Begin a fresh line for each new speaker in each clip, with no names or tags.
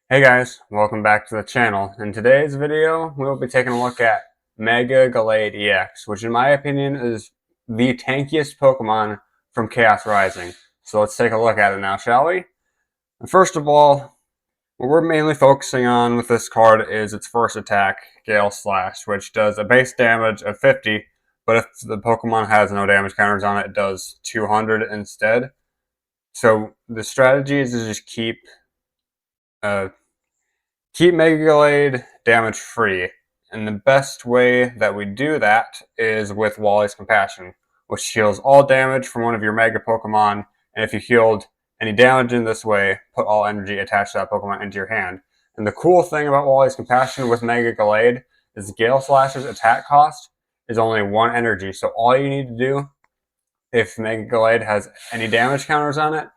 Hey guys, welcome back to the channel. In today's video, we will be taking a look at Mega Gallade EX, which in my opinion is the tankiest Pokemon from Chaos Rising. So let's take a look at it now, shall we? And first of all, what we're mainly focusing on with this card is its first attack, Gale Slash, which does a base damage of 50, but if the Pokemon has no damage counters on it, it does 200 instead. So the strategy is to just keep Mega Gallade damage free, and the best way that we do that is with Wally's Compassion, which heals all damage from one of your Mega Pokemon, and if you healed any damage in this way, put all energy attached to that Pokemon into your hand. And the cool thing about Wally's Compassion with Mega Gallade is Gale Slash's attack cost is only 1 energy, so all you need to do, if Mega Gallade has any damage counters on it,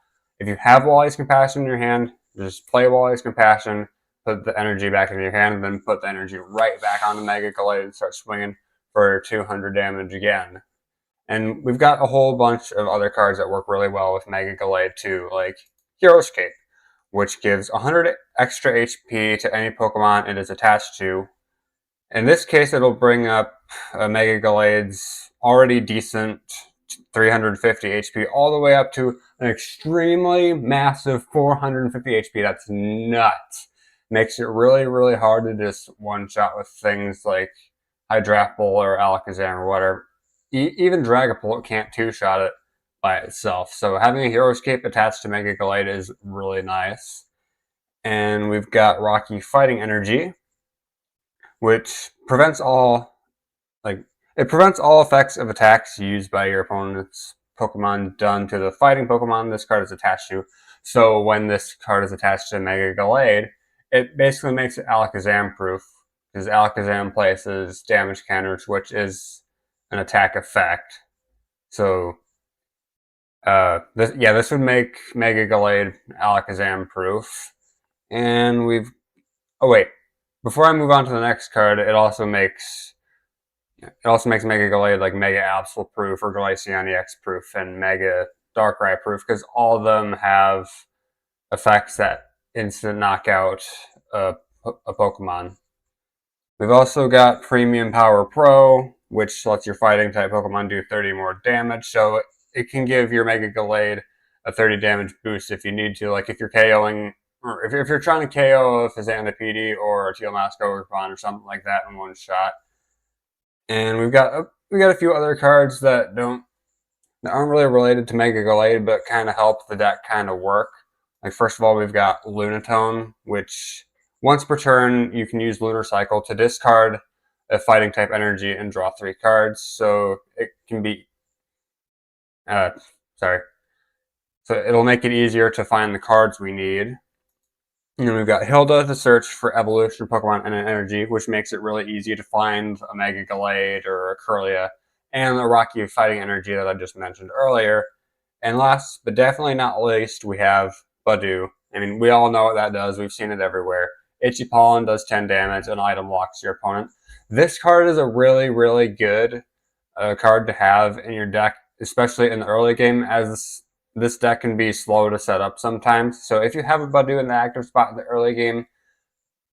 if you have Wally's Compassion in your hand, just play Wally's Compassion, put the energy back in your hand, and then put the energy right back on the Mega Gallade and start swinging for 200 damage again. And we've got a whole bunch of other cards that work really well with Mega Gallade too, like Hero's Cape, which gives 100 extra HP to any Pokemon it is attached to. In this case, it'll bring up Mega Gallade's already decent 350 HP all the way up to an extremely massive 450 HP. That's nuts. Makes it really, really hard to just one-shot with things like Hydrapple or Alakazam or whatever. Even Dragapult can't two-shot it by itself. So having a Hero's Cape attached to Mega Gallade is really nice. And we've got Rocky Fighting Energy, which prevents all effects of attacks used by your opponent's Pokemon done to the fighting Pokemon this card is attached to. So when this card is attached to Mega Gallade, it basically makes it Alakazam proof, because Alakazam places damage counters, which is an attack effect. So this would make Mega Gallade Alakazam proof. And before I move on to the next card, it also makes Mega Gallade like Mega Absol proof or Glaceon EX proof and Mega Darkrai proof, because all of them have effects that instant knockout a Pokemon. We've also got Premium Power Pro, which lets your fighting type Pokemon do 30 more damage, so it can give your Mega Gallade a 30 damage boost if you need to, like if you're KOing, or if you're trying to KO a Fezandipiti or a Teal Mask Overpon or something like that in one shot. And we've got a few other cards that aren't really related to Mega Gallade, but kind of help the deck kind of work. Like first of all, we've got Lunatone, which once per turn you can use Lunar Cycle to discard a fighting type energy and draw 3 cards. So it can be, so it'll make it easier to find the cards we need. And then we've got Hilda to search for evolution Pokemon and energy, which makes it really easy to find a Mega Gallade or a Kirlia, and the Rocky Fighting Energy that I just mentioned earlier. And last but definitely not least, we have Budew. I mean, we all know what that does. We've seen it everywhere. Itchy Pollen does 10 damage and item locks your opponent. This card is a really, really good card to have in your deck, especially in the early game, as this deck can be slow to set up sometimes. So if you have a Budew in the active spot in the early game,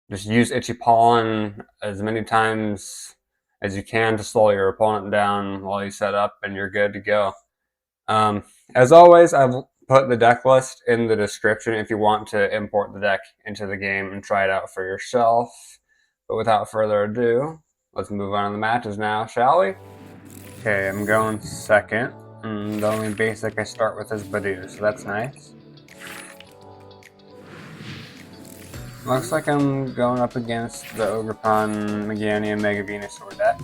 just use Itchy Pollen as many times as you can to slow your opponent down while you set up, and you're good to go. As always, I've put the deck list in the description if you want to import the deck into the game and try it out for yourself. But without further ado, let's move on to the matches now, shall we? Okay, I'm going second. The only basic I start with is Budew, so that's nice. Looks like I'm going up against the Ogerpon, Meganium, Mega Venusaur deck.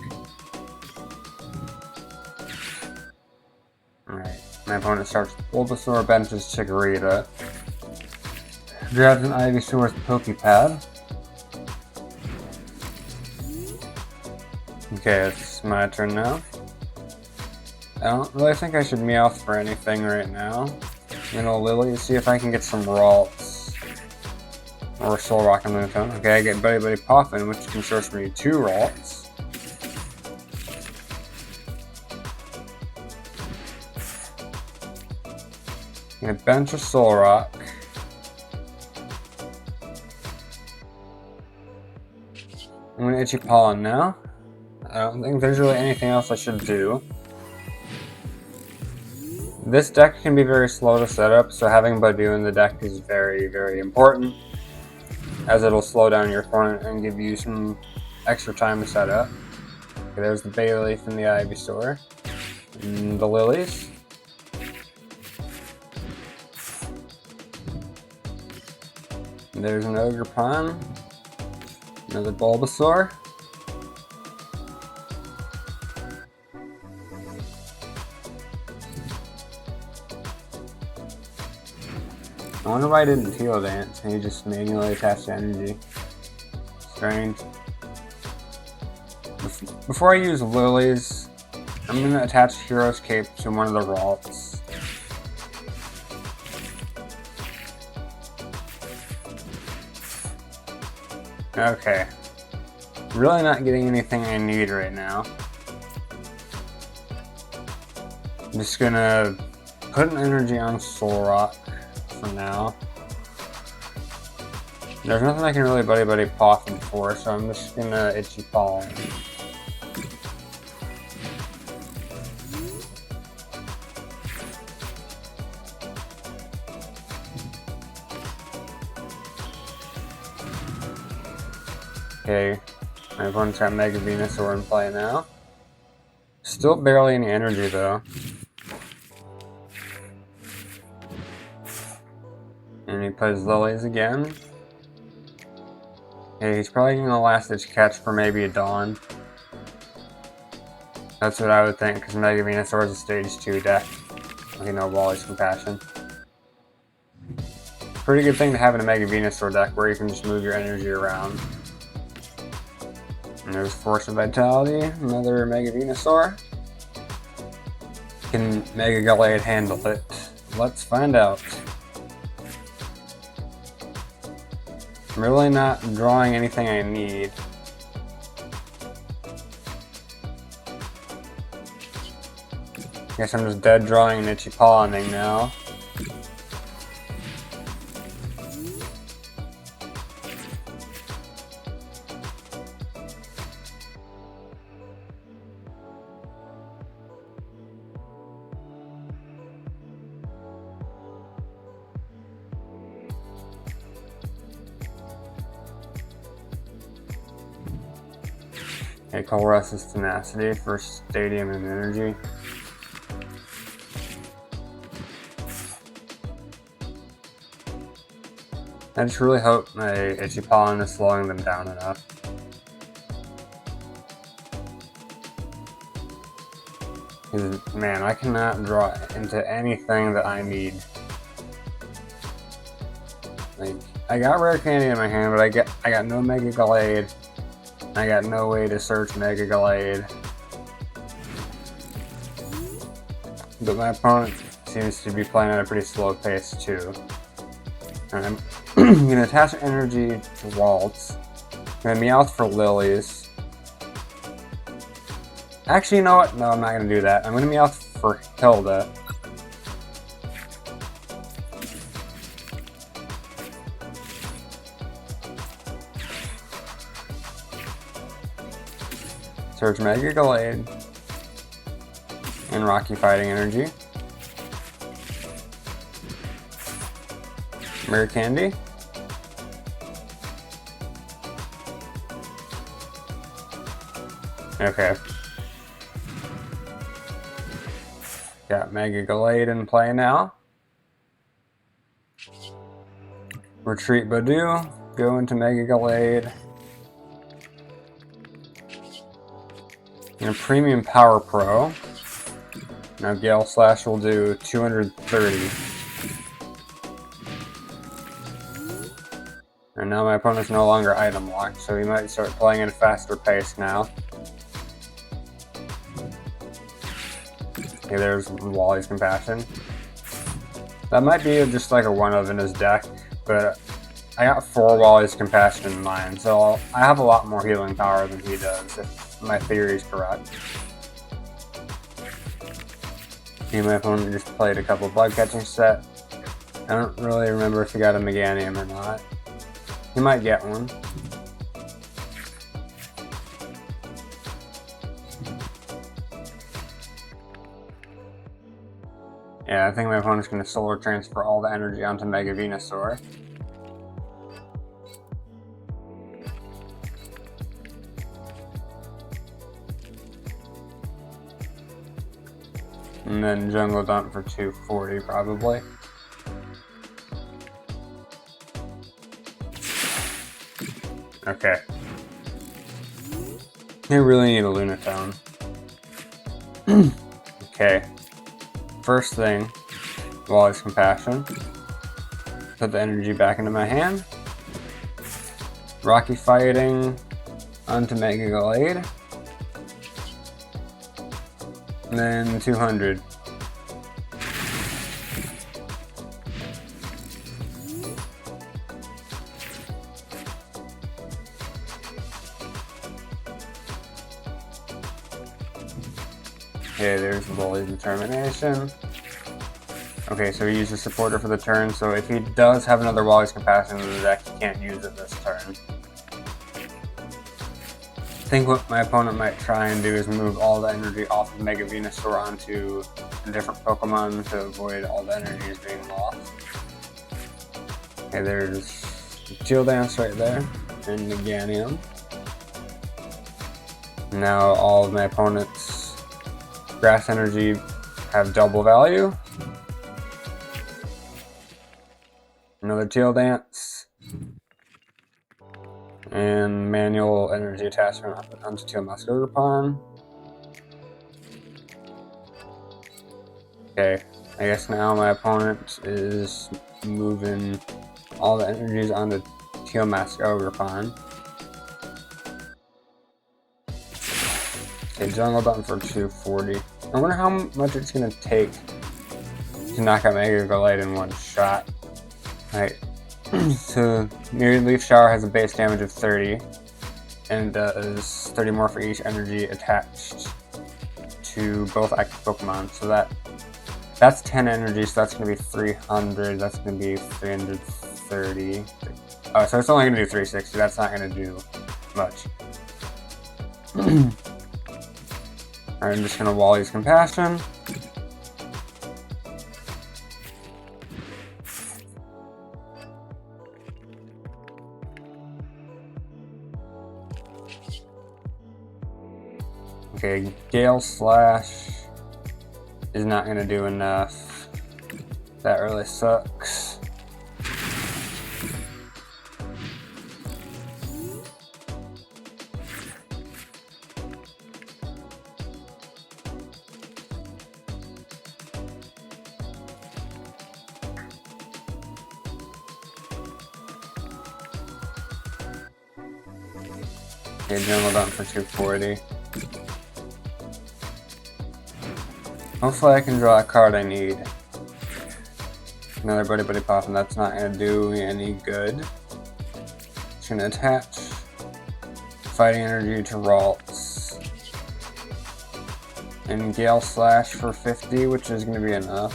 Alright, my opponent starts with Bulbasaur, benches Chikorita, grabs an Ivysaur with Poké Pad. Okay, it's my turn now. I don't really think I should Meowth for anything right now. I'm gonna Lillie to see if I can get some Ralts. Or Solrock and Lunatone. Okay, I get Buddy-Buddy Poffin, which can source me 2 Ralts. I'm gonna bench a Solrock. I'm gonna Itchy Pollen now. I don't think there's really anything else I should do. This deck can be very slow to set up, so having Budew in the deck is very, very important, as it'll slow down your opponent and give you some extra time to set up. Okay, there's the Bayleaf and the Ivysaur. And the Lilies. And there's an Ogerpon. Another Bulbasaur. I wonder why I didn't Teal Dance and he just manually attached energy. Strange. Before I use Lilies, I'm going to attach Hero's Cape to one of the Ralts. Okay. Really not getting anything I need right now. I'm just going to put an energy on Solrock for now. There's nothing I can really Buddy-Buddy Poffin for, so I'm just going to Itchy Pollen. Okay, my opponent's got Mega Venusaur in play now. Still barely any energy though. And he plays Lilies again. Okay, he's probably gonna last ditch catch for maybe a Dawn. That's what I would think, because Mega Venusaur is a stage 2 deck. You know, Wally's Compassion. Pretty good thing to have in a Mega Venusaur deck where you can just move your energy around. And there's Force of Vitality, another Mega Venusaur. Can Mega Gallade handle it? Let's find out. I'm really not drawing anything I need. Guess I'm just dead drawing and Itchy Pollening now. Okay, Colress's Tenacity for Stadium and Energy. I just really hope my Itchy Pollen is slowing them down enough. Because, man, I cannot draw into anything that I need. Like, I got Rare Candy in my hand, but I got no Mega Gallade. I got no way to search Mega Gallade. But my opponent seems to be playing at a pretty slow pace too. And I'm going to attach energy to Ralts. I'm going to Meowth for Lilies. Actually, you know what? No, I'm not going to do that. I'm going to Meowth for Hilda. Search Mega Gallade and Rocky Fighting Energy. Rare Candy. Okay. Got Mega Gallade in play now. Retreat Budew. Go into Mega Gallade. And a Premium Power Pro. Now Gale Slash will do 230. And now my opponent's no longer item locked, so he might start playing at a faster pace now. Okay, there's Wally's Compassion. That might be just like a one-of in his deck, but I got 4 Wally's Compassion in mine, so I have a lot more healing power than he does, if my theory is correct. Okay, my opponent just played a couple bug catching set. I don't really remember if he got a Meganium or not. He might get one. Yeah, I think my opponent's going to solar transfer all the energy onto Mega Venusaur. And then Jungle Dump for 240 probably. Okay. I really need a Lunatone. Okay. First thing, Wally's Compassion. Put the energy back into my hand. Rocky Fighting onto Mega Gallade. And then 200. Okay, there's Wally's Determination. Okay, so he used a supporter for the turn, so if he does have another Wally's Compassion in the deck, he can't use it this turn. I think what my opponent might try and do is move all the energy off of Mega Venusaur onto a different Pokemon to avoid all the energies being lost. Okay, there's Steel Dance right there, and Meganium. Now all of my opponent's Grass Energy have double value. Another Teal Dance. And manual energy attachment onto Teal Muskogearpon. Okay, I guess now my opponent is moving all the energies onto Teal Muskogearpon. Okay, Jungle Dump for 240. I wonder how much it's gonna take to knock out Mega Gallade in one shot. Alright. So, Myriad Leaf Shower has a base damage of 30, and does 30 more for each energy attached to both active Pokemon. So that's 10 energy, so that's going to be 300, that's going to be 330. Oh, so it's only going to do 360, that's not going to do much. Alright, I'm just going to Wally's Compassion. Okay, Gale Slash is not going to do enough. That really sucks. Okay, Jungle Dump for 240. Hopefully I can draw a card I need. Another Buddy-Buddy Poffin, that's not going to do me any good. Just going to attach Fighting Energy to Ralts. And Gale Slash for 50, which is going to be enough.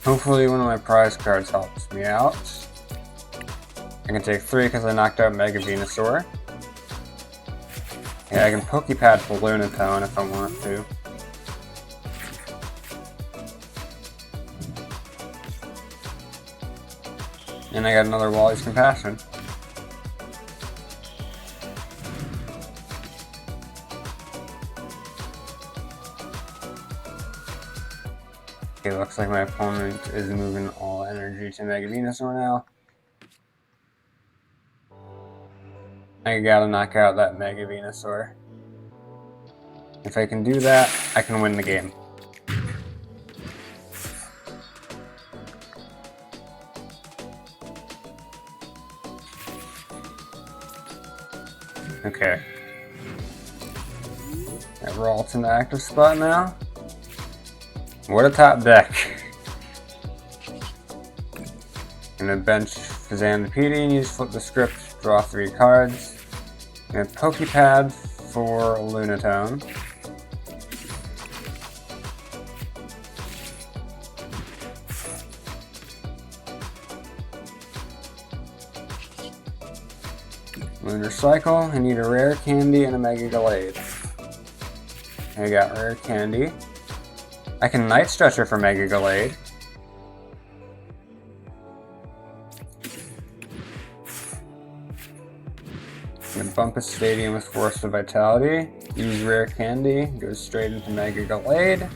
Hopefully one of my prize cards helps me out. I can take 3 because I knocked out Mega Venusaur. Yeah, I can Poké Pad for Lunatone if I want to. And I got another Wally's Compassion. Okay, looks like my opponent is moving all energy to Mega Venusaur now. I gotta knock out that Mega Venusaur. If I can do that, I can win the game. Okay. Got Ralts in the active spot now. What a top deck. Gonna bench Fezandipiti and use Flip the Script, draw 3 cards. And Poké Pad for Lunatone. Lunar Cycle, I need a Rare Candy and a Mega Gallade. I got Rare Candy. I can Night Stretcher for Mega Gallade. I'm gonna bump a Stadium with Force of Vitality. Use Rare Candy. Goes straight into Mega Gallade.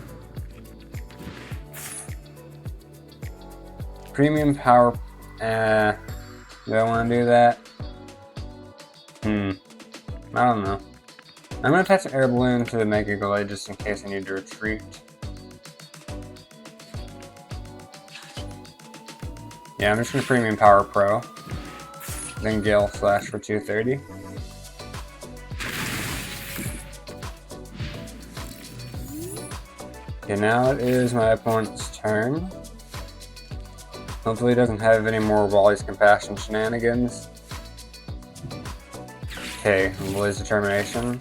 Premium Power. Do I want to do that? I don't know. I'm gonna attach an Air Balloon to the Mega Gallade just in case I need to retreat. Yeah, I'm just gonna Premium Power Pro. Then Gale Slash for 230. Okay, now it is my opponent's turn. Hopefully he doesn't have any more Wally's Compassion shenanigans. Okay, Wally's Determination.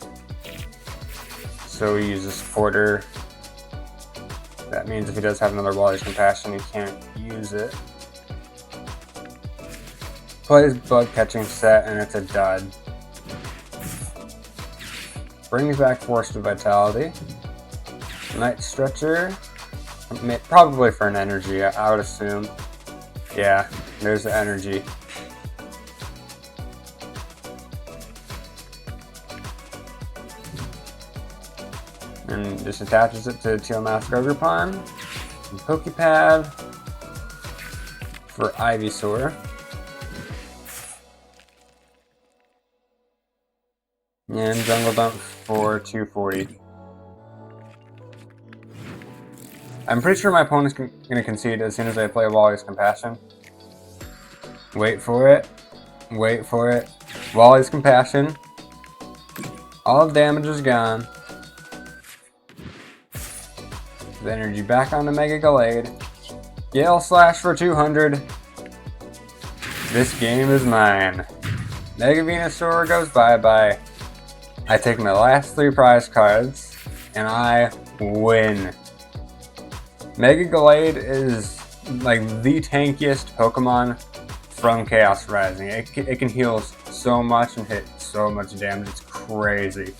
So we use a supporter. That means if he does have another Wally's Compassion, he can't use it. Plays Bug Catching Set and it's a dud. Brings back Force of Vitality. Night Stretcher. Probably for an energy, I would assume. Yeah, there's the energy. And just attaches it to Teal Mask Ogre-Pon. And Poké Pad for Ivysaur. And Jungle Dump for 240. I'm pretty sure my opponent's going to concede as soon as I play Wally's Compassion. Wait for it. Wait for it. Wally's Compassion. All of damage is gone. The energy back onto Mega Gallade. Gale Slash for 200. This game is mine. Mega Venusaur goes bye-bye. I take my last 3 prize cards, and I win. Mega Gallade is like the tankiest Pokemon from chaosrising. It can heal so much and hit so much damage, it's crazy.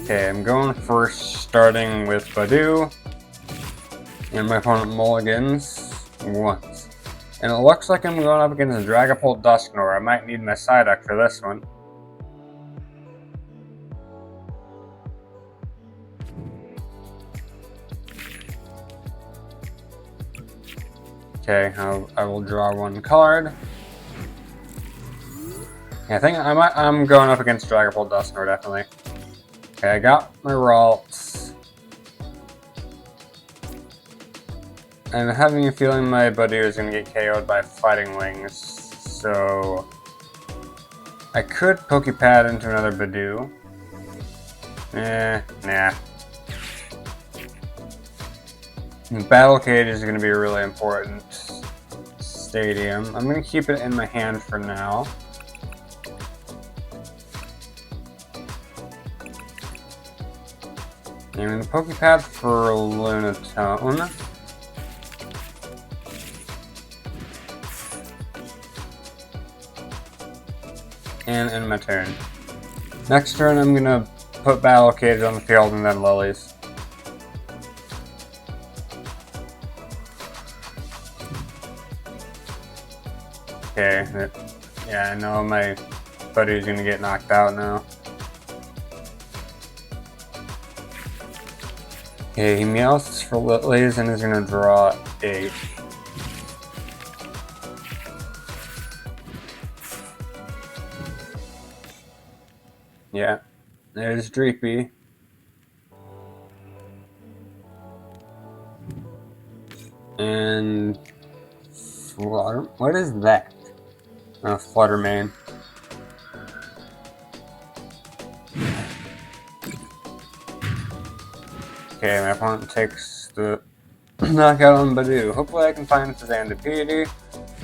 Okay, I'm going first, starting with Budew, and my opponent mulligans once. And it looks like I'm going up against a Dragapult Dusknoir. I might need my Psyduck for this one. Okay, I will draw 1 card. Yeah, I think I'm going up against Dragapult Dusknoir, definitely. Okay, I got my Ralts. I'm having a feeling my Budew is going to get KO'd by Fighting Wings, so I could Poké Pad into another Budew. Nah. Battle Cage is going to be a really important stadium. I'm going to keep it in my hand for now. And the Poké Pad for Lunatone. And end my turn. Next turn I'm going to put Battle Cage on the field and then Lilies. Okay, yeah, I know my buddy's gonna get knocked out now. Okay, he Meowths for Lilies and is gonna draw 8. Yeah, there's Dreepy. And what is that? Flutter Mane. Okay, my opponent takes the knockout on Budew. Hopefully I can find Fezandipiti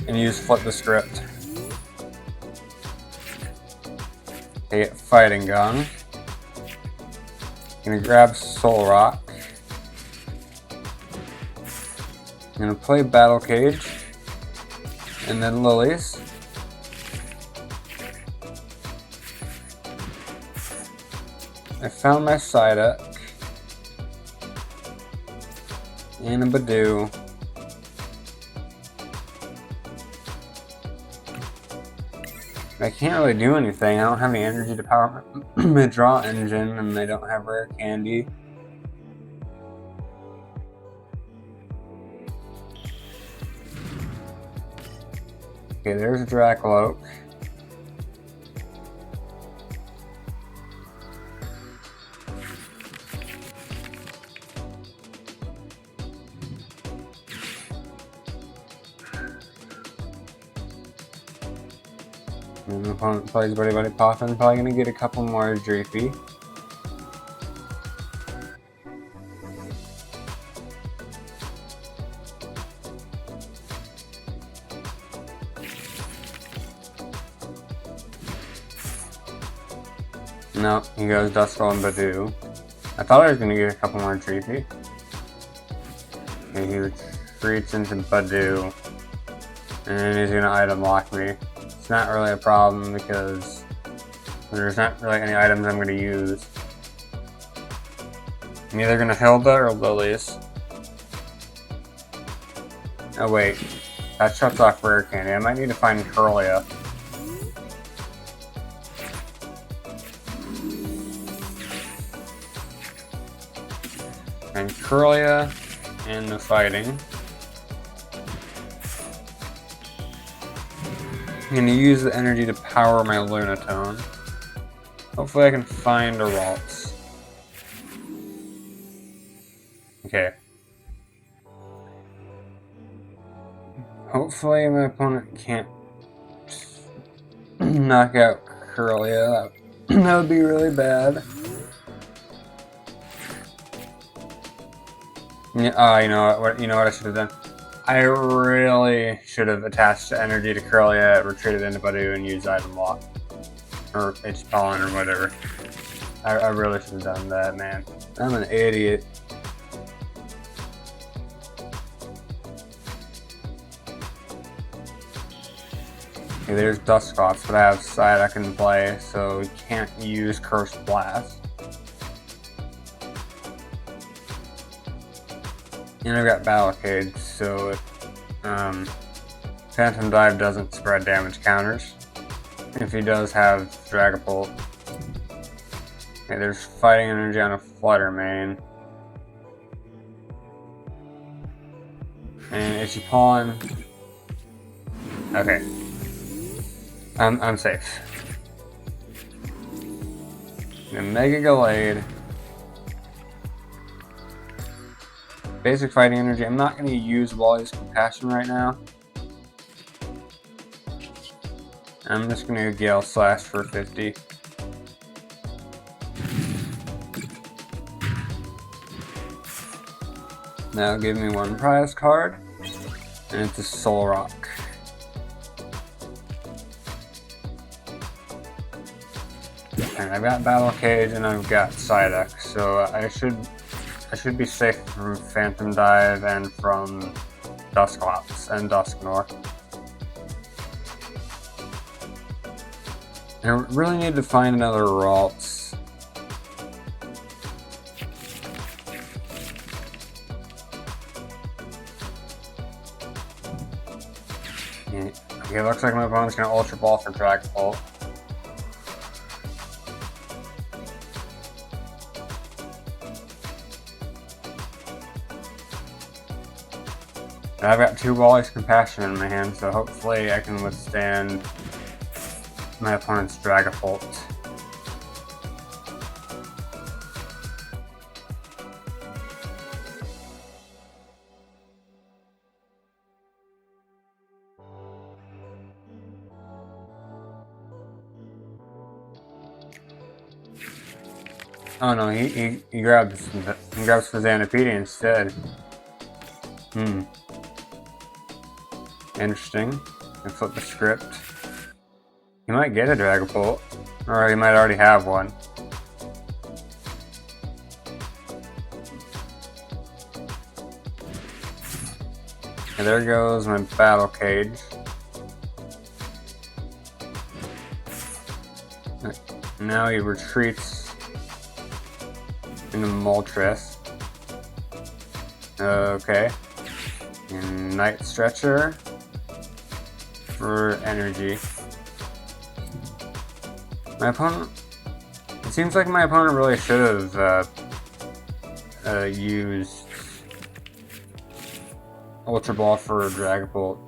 and use Flip the Script. Okay, get Fighting Gong. Gonna grab Solrock. Gonna play Battle Cage. And then Lilies. I found my Psyduck and a Budew. I can't really do anything. I don't have any energy to power my draw engine, and they don't have Rare Candy. Okay, there's a Dragapult. And the opponent plays Buddy-Buddy Poffin, probably gonna get a couple more Drapey. No, he goes Dusknoir and Budew. I thought I was gonna get a couple more Drapey. Okay, he retreats into Budew, and he's gonna item lock me. It's not really a problem because there's not really any items I'm going to use. I'm either going to Hilda or Lillie's. Oh wait, that shuts off Rare Candy. I might need to find Kirlia. And Kirlia and the fighting. I'm going to use the energy to power my Lunatone. Hopefully I can find a Ralts. Okay. Hopefully my opponent can't knock out Kirlia. That would be really bad. Yeah, you know what I should have done? I really should have attached the energy to Kirlia, retreated into Budew, and used item lock. Or H-Pollen or whatever. I really should have done that, man. I'm an idiot. Okay, there's Dusknoir, but I have Psyduck in play, so we can't use Cursed Blast. And I've got Battle Cage, so Phantom Dive doesn't spread damage counters. If he does have Dragapult. Okay, there's Fighting Energy on a Flutter main. And Itchy Pollen. Okay. I'm safe. And Mega Gallade. Basic Fighting Energy. I'm not going to use Wally's Compassion right now. I'm just going to Gale Slash for 50. That'll give me one prize card, and it's a Solrock. And I've got Battle Cage and I've got Psyduck, so I should be safe from Phantom Dive and from Dusknoir and Dusknoir. I really need to find another Ralts. Okay, looks like my opponent's gonna Ultra Ball for Dragapult. I've got two Wally's Compassion in my hand, so hopefully I can withstand my opponent's Dragapult. Oh no, he grabs Fezandipiti instead. Interesting. And flip the script. He might get a Dragapult, or he might already have one. And there goes my Battle Cage. Now he retreats into Moltres. Okay. And Night Stretcher for energy. My opponent... It seems like my opponent really should have used Ultra Ball for Dragapult.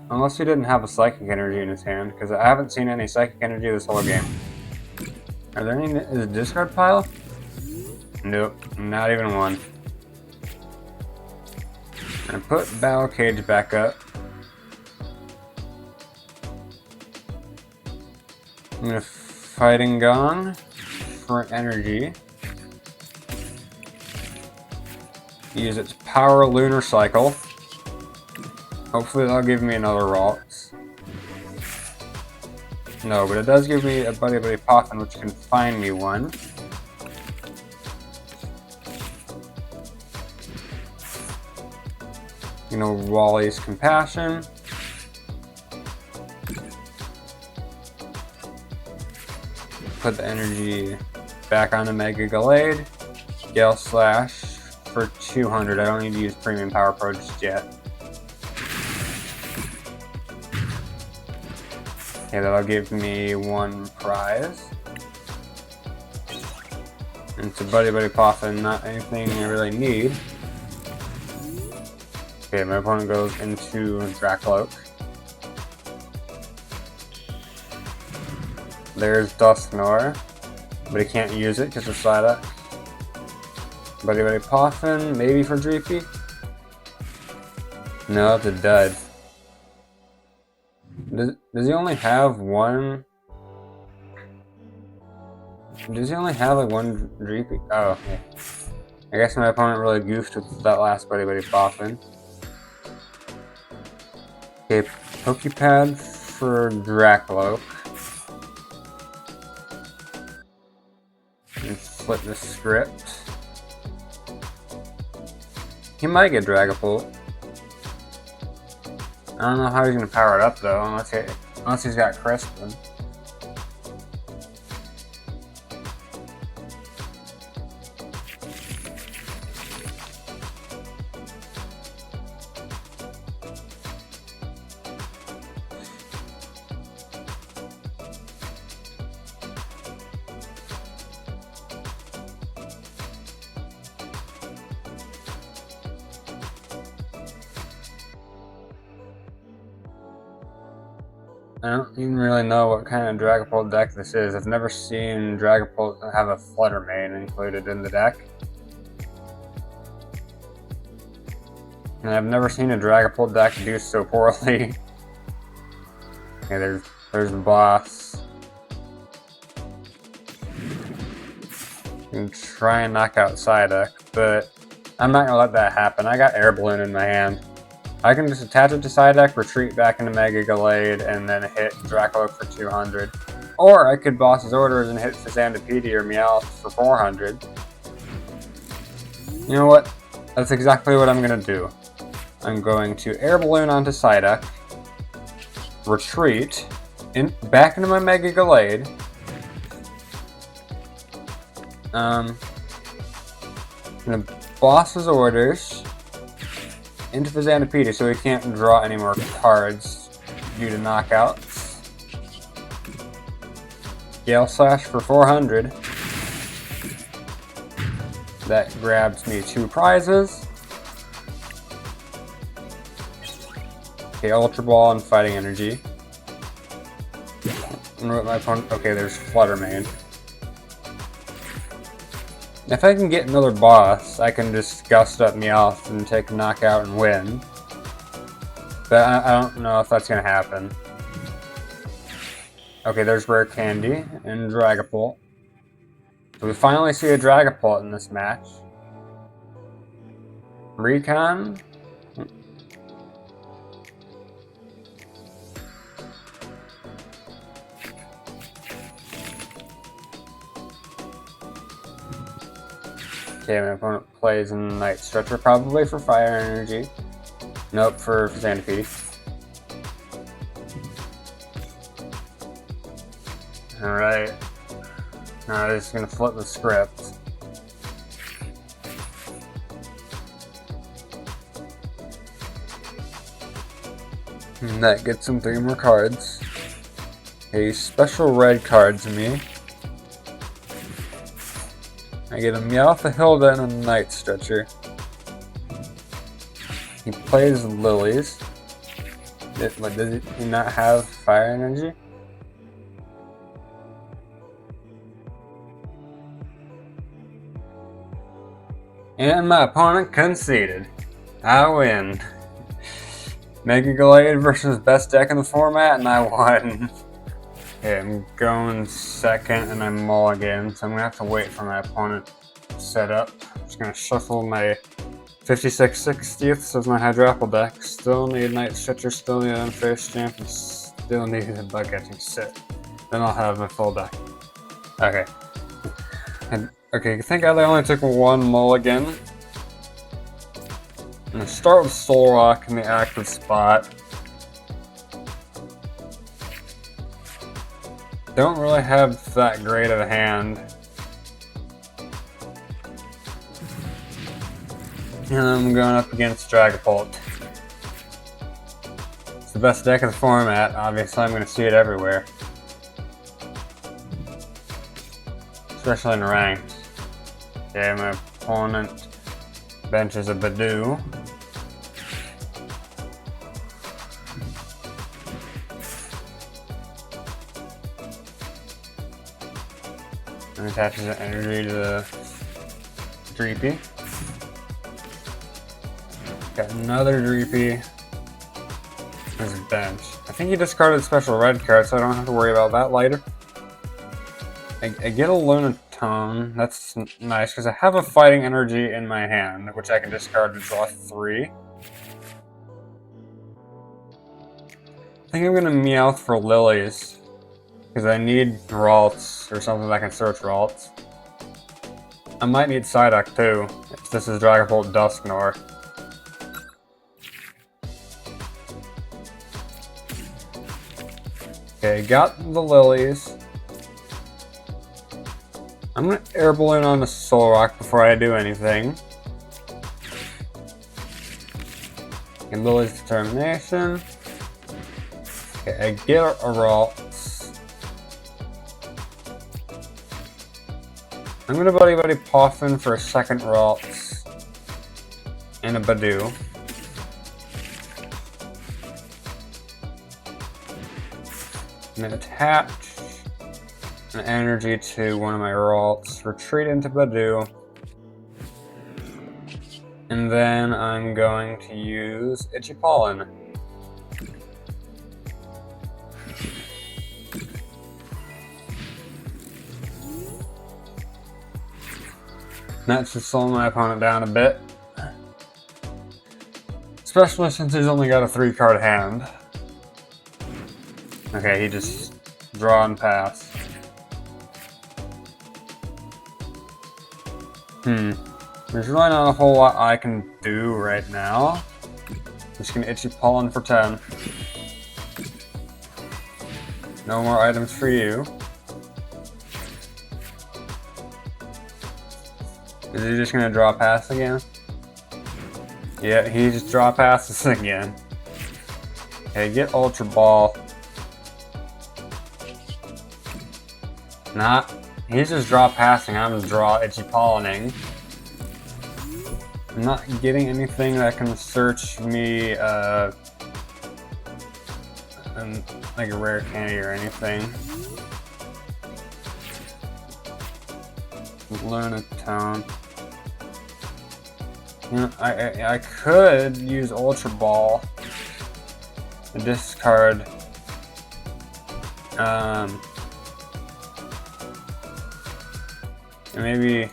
Unless he didn't have a Psychic Energy in his hand, because I haven't seen any Psychic Energy this whole game. Are there any in the discard pile? Nope, not even one. I'm gonna put Battle Cage back up. I'm gonna Fighting Gong for energy. Use its Power Lunar Cycle. Hopefully that'll give me another Ralts. No, but it does give me a Buddy-Buddy Poffin, which can find me one. You know, Wally's Compassion. Put the energy back on the Mega Gallade. Gale Slash for 200. I don't need to use Premium Power Pro just yet. Okay, that'll give me one prize. And it's a Buddy-Buddy Poffin, not anything I really need. Okay, my opponent goes into Dragapult. There's Dusknoir, but he can't use it because of Psyduck. Buddy-Buddy Poffin, maybe for Dreepy? No, it's a dud. Does he only have one? Does he only have like one Dreepy? Oh, okay. I guess my opponent really goofed with that last Buddy-Buddy Poffin. Okay, Poké Pad for Dragapult. And flip the script. He might get Dragapult. I don't know how he's gonna power it up though, unless he's got Crispin. I don't even really know what kind of Dragapult deck this is. I've never seen Dragapult have a Flutter Mane included in the deck. And I've never seen a Dragapult deck do so poorly. Okay, there's the boss. You can try and knock out Psyduck, but I'm not gonna let that happen. I got Air Balloon in my hand. I can just attach it to Psyduck, retreat back into Mega Gallade, and then hit Dragapult for 200. Or I could boss his orders and hit Fezandipiti or Meowth for 400. You know what? That's exactly what I'm going to do. I'm going to Air Balloon onto Psyduck, retreat, back into my Mega Gallade. I'm going to boss his orders into Fezandipiti so he can't draw any more cards due to knockouts. Gale Slash for 400. That grabs me 2 prizes. Okay, Ultra Ball and Fighting Energy. And what my opponent... Okay, there's Flutter Mane. If I can get another boss, I can just gust up Meowth and take a knockout and win. But I don't know if that's going to happen. Okay, there's Rare Candy and Dragapult. So we finally see a Dragapult in this match. Recon. Okay, my opponent plays in Night Stretcher, probably for Fire Energy. Nope, for Fezandipiti. Alright. Now I'm just gonna flip the script. And that gets him 3 more cards. A special red cards me. I get a Meowth, a Hilda, and a Night Stretcher. He plays Lilies. Does he not have Fire Energy? And my opponent conceded. I win. Mega Gallade versus best deck in the format, and I won. Okay, I'm going second, and I'm mulligan, so I'm gonna have to wait for my opponent to set up. I'm just gonna shuffle my 56/60ths of my Hydrapple deck. Still need Night Stretcher, still need Unfaced Champ, and still need a bug catching sit. Then I'll have my full deck. Okay. Okay, I think I only took 1 mulligan. I'm gonna start with Solrock in the active spot. Don't really have that great of a hand. And I'm going up against Dragapult. It's the best deck of the format. Obviously, I'm going to see it everywhere. Especially in ranked. Okay, my opponent benches a Budew. And attaches an energy to the Dreepy. Got another Dreepy. There's a bench. I think he discarded special red card, so I don't have to worry about that later. I get a Lunatone. That's nice, because I have a Fighting Energy in my hand, which I can discard to draw 3. I think I'm going to Meowth for Lilies, because I need Ralts, or something that can search Ralts. I might need Psyduck too, if this is Dragapult Dusknoir. Okay, got the Lilies. I'm gonna Air Balloon on the Solrock before I do anything. And Lily's Determination. Okay, I get a Ralts. I'm gonna Buddy-Buddy Poffin for a second Ralts. And a Budew. And then attach an energy to one of my Ralts, retreat into Budew, and then I'm going to use Itchy Pollen. That should slow my opponent down a bit, especially since he's only got a 3-card hand. Okay, he just draw and pass. There's really not a whole lot I can do right now. I'm just gonna Itchy Pollen for 10. No more items for you. Is he just gonna draw pass again? Yeah, he just draw passes again. Okay, get Ultra Ball. He's just draw passing, I'm just draw Itchy Pollening. I'm not getting anything that can search me like a Rare Candy or anything. Lunatone. You know, I could use Ultra Ball and discard maybe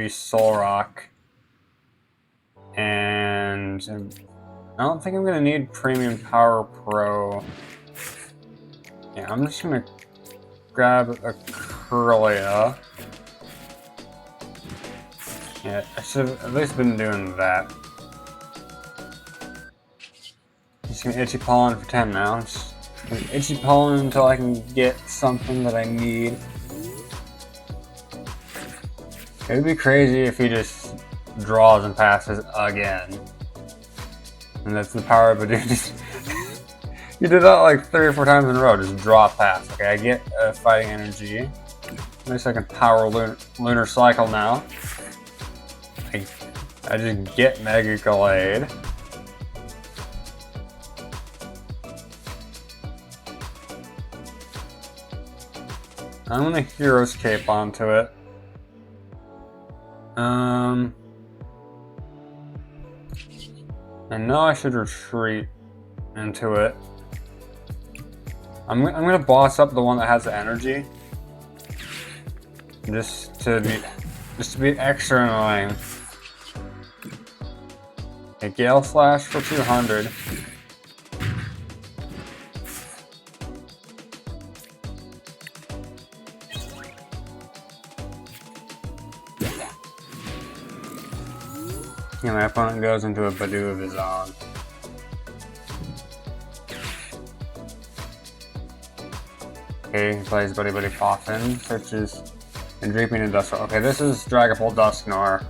Solrock, and I don't think I'm gonna need Premium Power Pro. Yeah, I'm just gonna grab a Kirlia. Yeah, I should have at least been doing that. Just gonna Itchy Pollen for 10 now. Just gonna Itchy Pollen until I can get something that I need. It would be crazy if he just draws and passes again. And that's the power of Budew. You did that like 3 or 4 times in a row, just draw past. Okay, I get Fighting Energy. Nice, I can power Lunar Cycle now. I just get Mega Gallade. I'm gonna Hero's Cape onto it. I know I should retreat into it. I'm gonna boss up the one that has the energy, just to be extra annoying. A Gale Slash for 200. Yeah, my opponent goes into a Budew of his own. Okay, he plays Buddy-Buddy Poffin, searches and Dreeping and Dusknoir. Okay, this is Dragapult Dusknoir.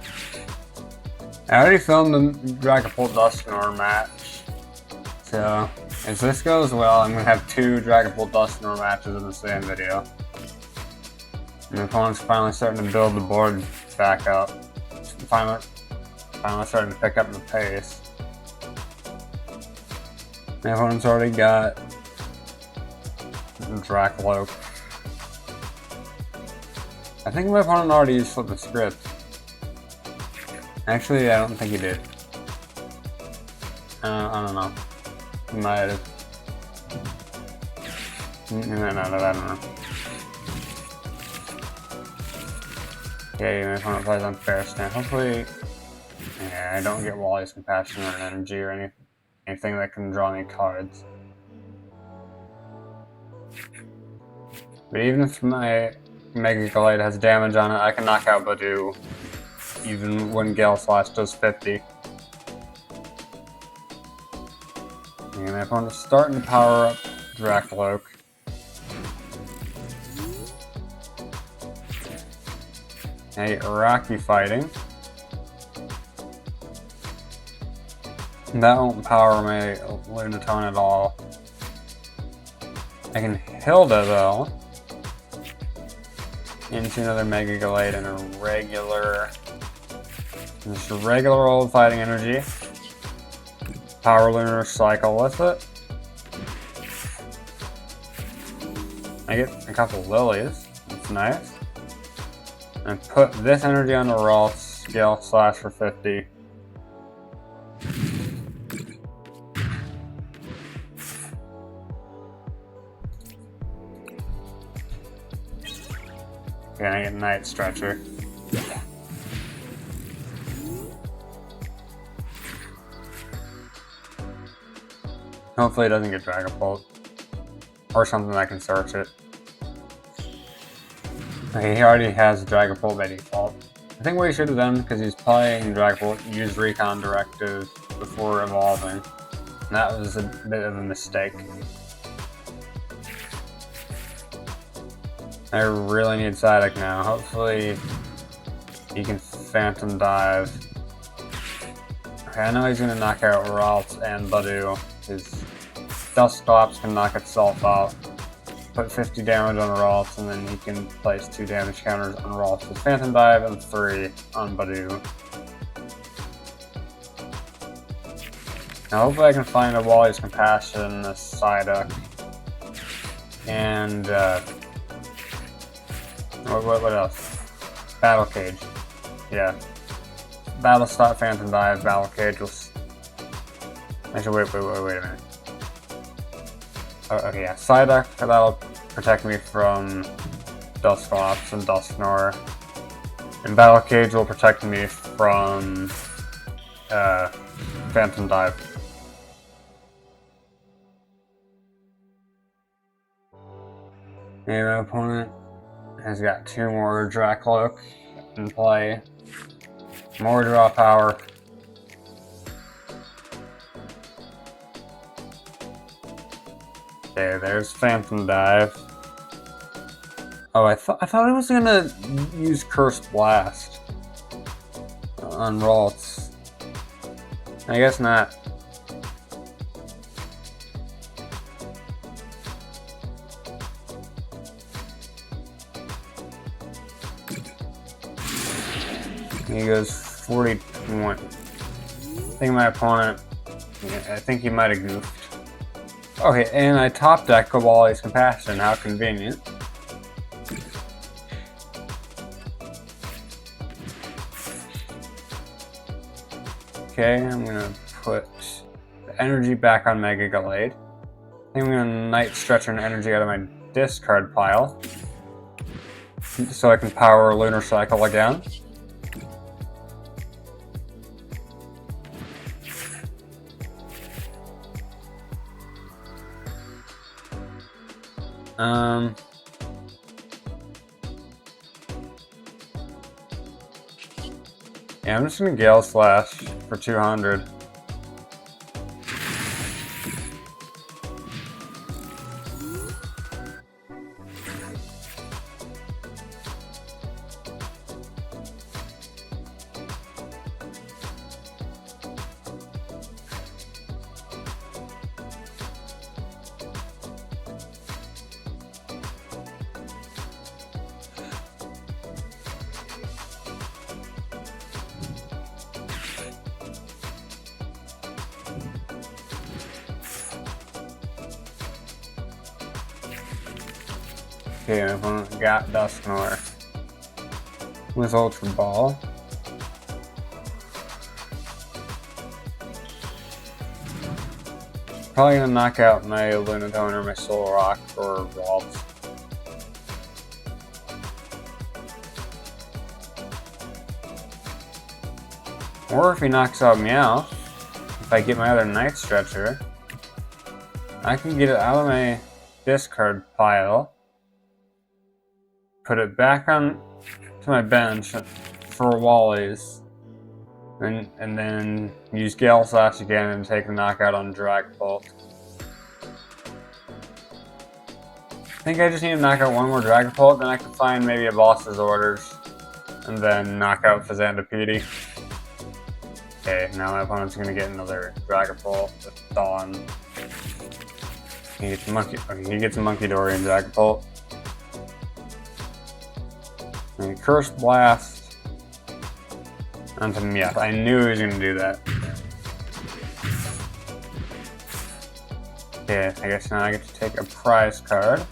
I already filmed the Dragapult Dusknoir match, so if this goes well, I'm gonna have 2 Dragapult Dusknoir matches in the same video. And my opponent's finally starting to build the board back up. Finally starting to pick up the pace. My opponent's already got Dragapult. I think my opponent already used Flip the Script. Actually, I don't think he did. I don't know. He might have. No, I don't know. Okay, my opponent plays on Fair Stand. Hopefully, yeah, I don't get Wally's Compassion or Energy or anything that can draw me cards. But even if my Mega Gallade has damage on it, I can knock out Budew, even when Gale Slash does 50. And my opponent's starting to power up Dragapult. A Rocky Fighting. That won't power my Lunatone at all. I can Hilda though into another Mega Gallade and just a regular old Fighting Energy. Power Lunar Cycle with it. I get a couple Lillies. That's nice. And put this energy on the Ralts Gale Slash for 50. Okay, I get Night Stretcher. Hopefully it doesn't get Dragapult. Or something that can search it. Okay, he already has Dragapult by default. I think what he should have done, because he's playing Dragapult, used Recon Directive before evolving. And that was a bit of a mistake. I really need Psyduck now. Hopefully he can Phantom Dive. Okay, I know he's going to knock out Ralts and Budew. His Dusknoir can knock itself out. Put 50 damage on Ralts, and then he can place 2 damage counters on Ralts with Phantom Dive and 3 on Budew. Now hopefully I can find a Wally's Compassion, a Psyduck, and what else? Battle Cage. Yeah. Battle Stop, Phantom Dive, Battle Cage will... Actually, wait a minute. Oh, okay, yeah. Psyduck, that'll protect me from Dusknoir and Dusknoir. And Battle Cage will protect me from Phantom Dive. And my opponent has got 2 more Dragapult in play. More draw power. Okay, there's Phantom Dive. Oh, I thought I was gonna use Cursed Blast on Ralts. I guess not. he goes 40-20. I think my opponent, I think he might have goofed. Okay, and I top deck a Wally's Compassion, how convenient. Okay, I'm gonna put the energy back on Mega Gallade. I think I'm gonna Night Stretcher an energy out of my discard pile, so I can power Lunar Cycle again. Yeah, I'm just gonna Gale Slash for 200. Okay, my opponent got Dusknoir with Ultra Ball. Probably gonna knock out my Lunatone or my Solrock or Ralts. Or if he knocks out Meowth, if I get my other Night Stretcher, I can get it out of my discard pile, put it back on to my bench for Wally's, and then use Gale Slash again and take a knockout on Dragapult. I think I just need to knock out one more Dragapult, then I can find maybe a boss's orders, and then knock out Fezandipiti. Okay, now my opponent's gonna get another Dragapult with Dawn. He gets a Monkey Dory and Dragapult. And Curse Blast onto Meowth. I knew he was going to do that. Okay, I guess now I get to take a prize card.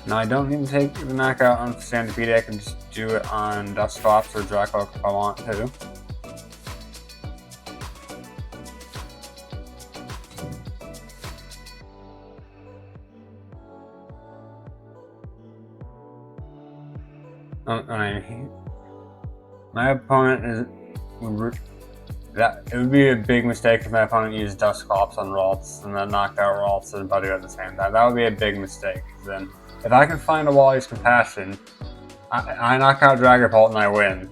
Now I don't need to take the knockout on Fezandipiti, I can just do it on Dusknoir or Dragapult if I want to. My opponent it would be a big mistake if my opponent used Dusknoir on Ralts and then knocked out Ralts and Buddy at the same time. That would be a big mistake. Then, if I can find a Wally's Compassion, I knock out Dragapult and I win.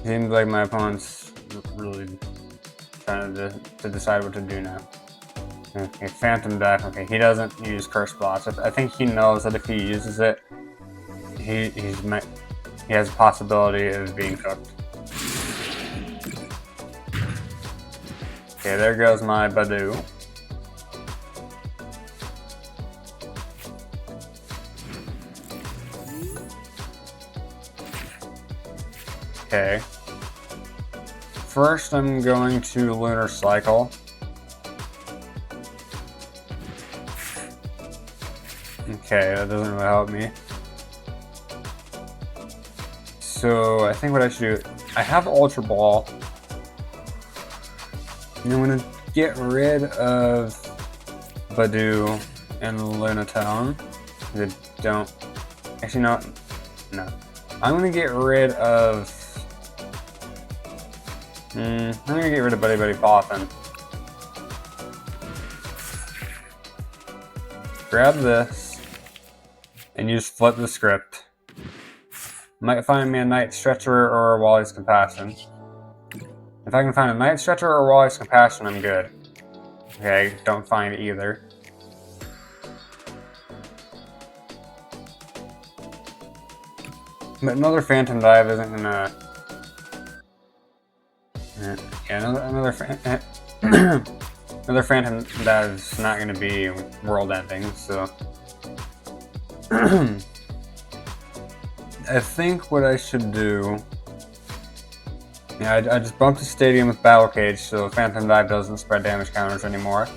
Seems like my opponent's really trying to decide what to do now. Okay, Phantom Death. Okay, he doesn't use Curse Blast. I think he knows that if he uses it, he has a possibility of being cooked. Okay, there goes my Budew. Okay. First, I'm going to Lunar Cycle. Okay, that doesn't really help me. So I think what I should do, I have Ultra Ball. And I'm gonna get rid of Budew and Lunatone. They don't. Actually, no. I'm gonna get rid of. I'm gonna get rid of Buddy-Buddy Poffin. Grab this and use flip the script. Might find me a Night Stretcher or a Wally's Compassion. If I can find a Night Stretcher or Wally's Compassion, I'm good. Okay, don't find either. But another Phantom Dive isn't gonna... Yeah, another Phantom Dive's not gonna be world ending, so... I think what I should do... Yeah, I just bumped the stadium with Battle Cage so Phantom Dive doesn't spread damage counters anymore.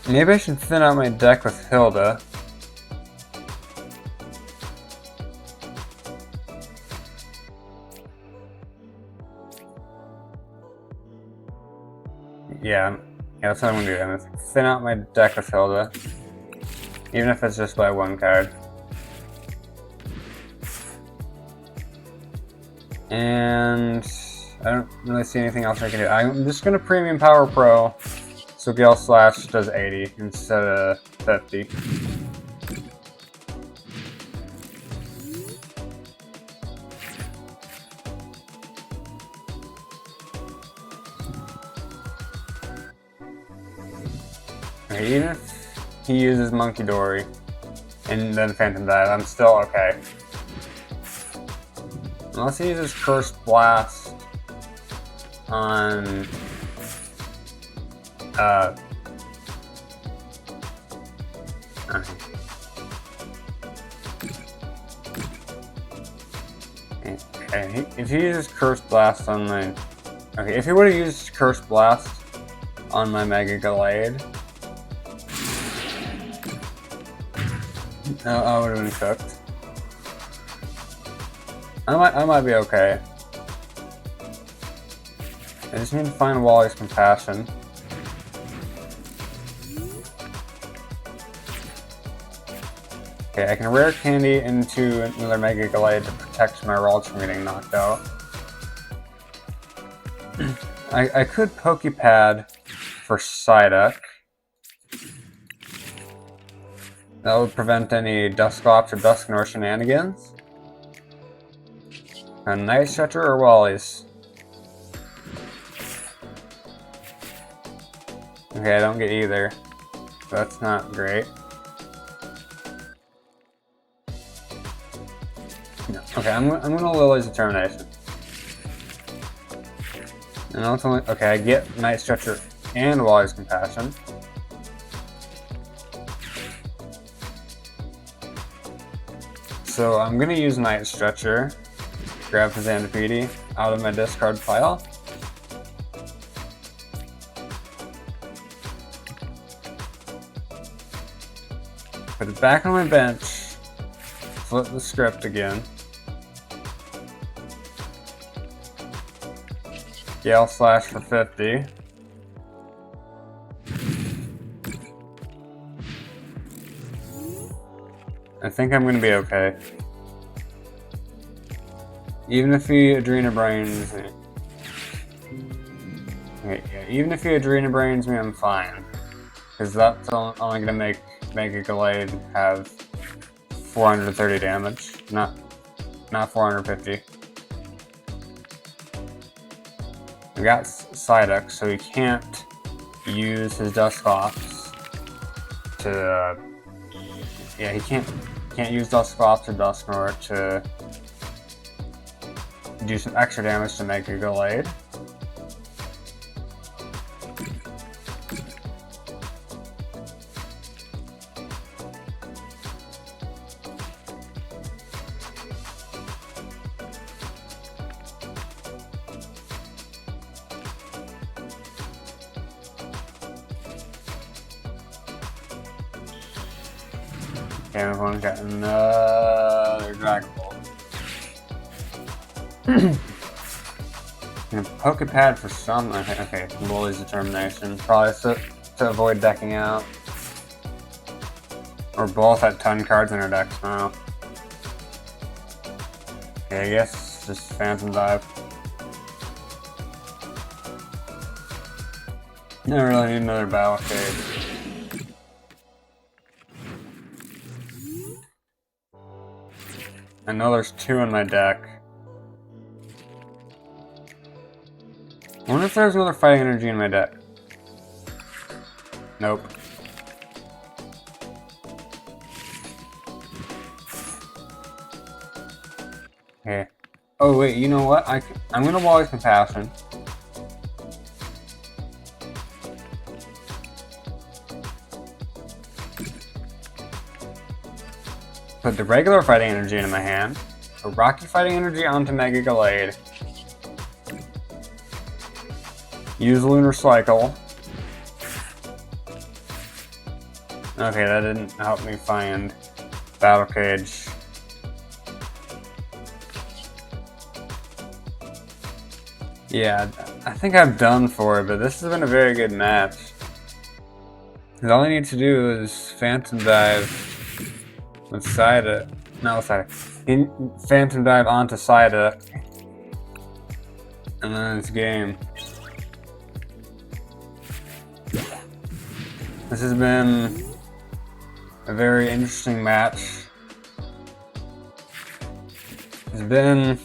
Maybe I should thin out my deck with Hilda. Yeah, that's what I'm gonna do. I'm gonna thin out my deck with Hilda, even if it's just by one card. And I don't really see anything else I can do. I'm just gonna Premium Power Pro, so Gale Slash does 80 instead of 50. Okay, even if he uses Monkey Dory and then Phantom Dive, I'm still okay. Unless he uses Cursed Blast on okay, if he uses Cursed Blast on my... Okay, if he would have used Cursed Blast on my Mega Gallade, I would have been cooked. I might be okay. I just need to find Wally's Compassion. Okay, I can Rare Candy into another Mega Gallade to protect my Ralts from getting knocked out. I could Poké Pad for Psyduck. That would prevent any Dusknoir or Dusknoir shenanigans. A Night Stretcher or Wally's? Okay, I don't get either. That's not great. No. Okay, I'm gonna Lily's Determination. And ultimately, okay, I get Night Stretcher and Wally's Compassion. So I'm gonna use Night Stretcher, grab Fezandipiti out of my discard pile. Put it back on my bench, flip the script again. Gale Slash for 50. I think I'm gonna be okay. Even if he Adrena Brains me. Okay, yeah, even if he Adrena Brains me, I'm fine. Because that's only gonna make Mega Gallade have 430 damage, not 450. We got Psyduck, so he can't use his Dusknoir to yeah, he can't use Dusknoir or Dusknoir to do some extra damage to Mega Gallade. Okay, everyone's got another Dragapult. Poké Pad for some, okay, Wally's Determination. Probably to avoid decking out. We're both at 10 cards in our decks now. Okay, I guess just Phantom Dive. I really need another Battle Cage. I know there's 2 in my deck. I wonder if there's another Fighting Energy in my deck. Nope. Okay. Oh wait, you know what? I'm gonna Wally's Compassion. Put the regular Fighting Energy into my hand. Put Rocky Fighting Energy onto Mega Gallade. Use Lunar Cycle. Okay, that didn't help me find Battle Cage. Yeah, I think I'm done for it, but this has been a very good match. All I need to do is Phantom Dive with Psyduck. No, Psyduck. Phantom Dive onto Psyduck. And then it's game. This has been a very interesting match. It's been...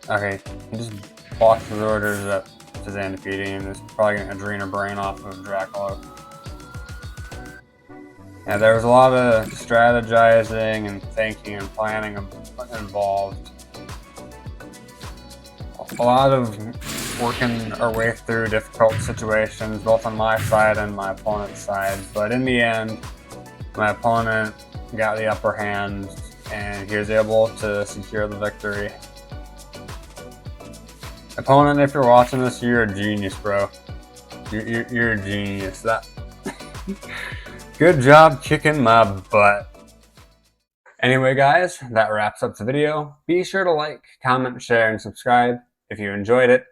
okay, he just blocks his orders at Fezandipiti and is probably going to drain her brain off of Dragapult. Yeah, there was a lot of strategizing and thinking and planning involved. A lot of working our way through difficult situations, both on my side and my opponent's side. But in the end, my opponent got the upper hand and he was able to secure the victory. Opponent, if you're watching this, you're a genius, bro. You're a genius. Good job kicking my butt. Anyway, guys, that wraps up the video. Be sure to like, comment, share, and subscribe if you enjoyed it.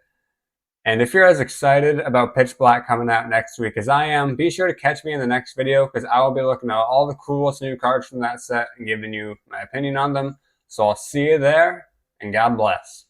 And if you're as excited about Pitch Black coming out next week as I am, be sure to catch me in the next video because I will be looking at all the coolest new cards from that set and giving you my opinion on them. So I'll see you there, and God bless.